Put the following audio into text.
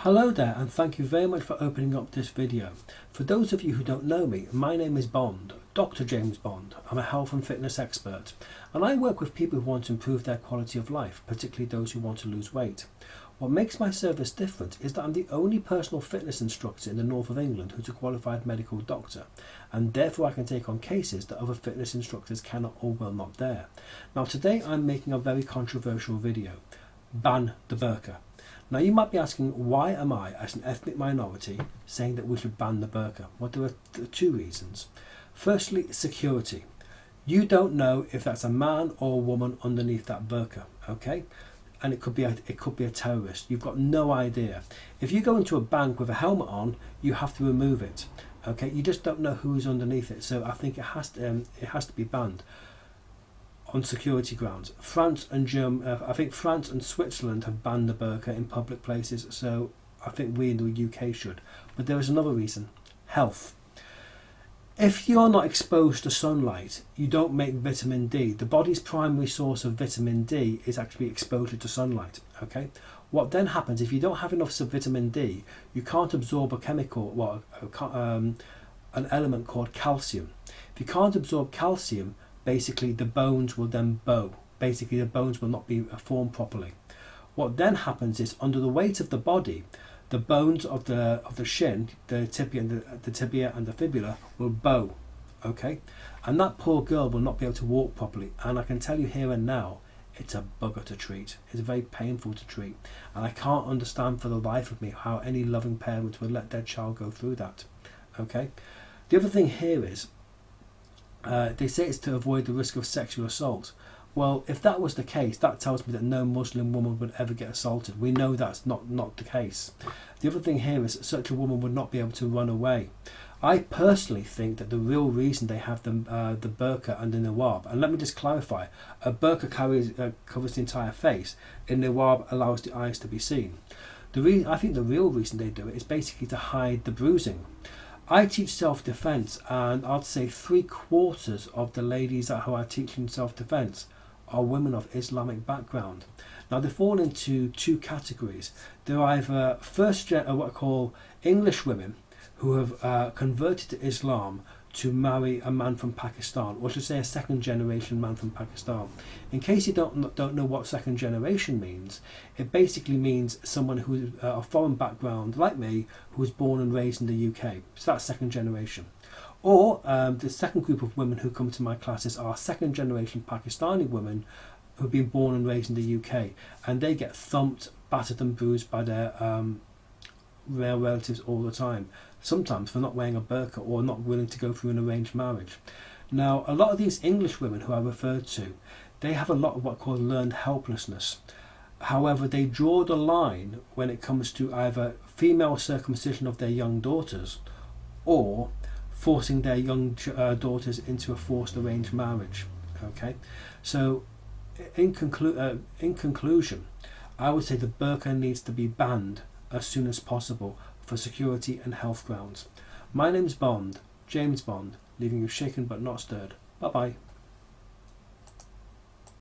Hello there, and thank you very much for opening up this video. For those of you who don't know me, my name is Bond, Dr. James Bond. I'm a health and fitness expert, and I work with people who want to improve their quality of life, particularly those who want to lose weight. What makes my service different is that I'm the only personal fitness instructor in the north of England who's a qualified medical doctor, and therefore I can take on cases that other fitness instructors cannot or will not dare. Now today I'm making a very controversial video. Ban the burqa. Now you might be asking, why am I, as an ethnic minority, saying that we should ban the burqa? Well, there are two reasons. Firstly, security. You don't know if that's a man or a woman underneath that burqa, okay? And it could be a terrorist. You've got no idea. If you go into a bank with a helmet on, you have to remove it, okay? You just don't know who's underneath it, so I think it has to be banned on security grounds. France and I think France and Switzerland have banned the burqa in public places, so I think we in the UK should. But there is another reason: health. If you're not exposed to sunlight, you don't make vitamin D. The body's primary source of vitamin D is actually exposure to sunlight, okay? What then happens if you don't have enough vitamin D? You can't absorb a chemical, an element called calcium. If you can't absorb calcium, basically the bones will then bow. Basically the bones will not be formed properly. What then happens is, under the weight of the body, the bones of the shin, the tibia and the fibula will bow, okay? And that poor girl will not be able to walk properly. And I can tell you here and now, it's a bugger to treat. It's very painful to treat. And I can't understand for the life of me how any loving parent would let their child go through that, okay? The other thing here is, they say it's to avoid the risk of sexual assault. Well, if that was the case, that tells me that no Muslim woman would ever get assaulted. We know that's not the case. The other thing here is, such a woman would not be able to run away. I personally think that the real reason they have the burqa and the niqab, and let me just clarify, a burqa covers the entire face, and niqab allows the eyes to be seen. I think the real reason they do it is basically to hide the bruising. I teach self-defense, and I'd say 3/4 of the ladies who are teaching self-defense are women of Islamic background. Now they fall into two categories. They're either what I call English women who have converted to Islam to marry a man from Pakistan, or should say a second generation man from Pakistan. In case you don't know what second generation means, it basically means someone who is a foreign background like me, who was born and raised in the UK. So that's second generation. Or the second group of women who come to my classes are second generation Pakistani women who've been born and raised in the UK, and they get thumped, battered and bruised by their male relatives all the time, sometimes for not wearing a burqa or not willing to go through an arranged marriage. Now, a lot of these English women who I referred to, they have a lot of what called learned helplessness. However, they draw the line when it comes to either female circumcision of their young daughters or forcing their young daughters into a forced arranged marriage, okay? So in conclusion, I would say the burqa needs to be banned as soon as possible for security and health grounds. My name's Bond, James Bond, leaving you shaken but not stirred. Bye bye.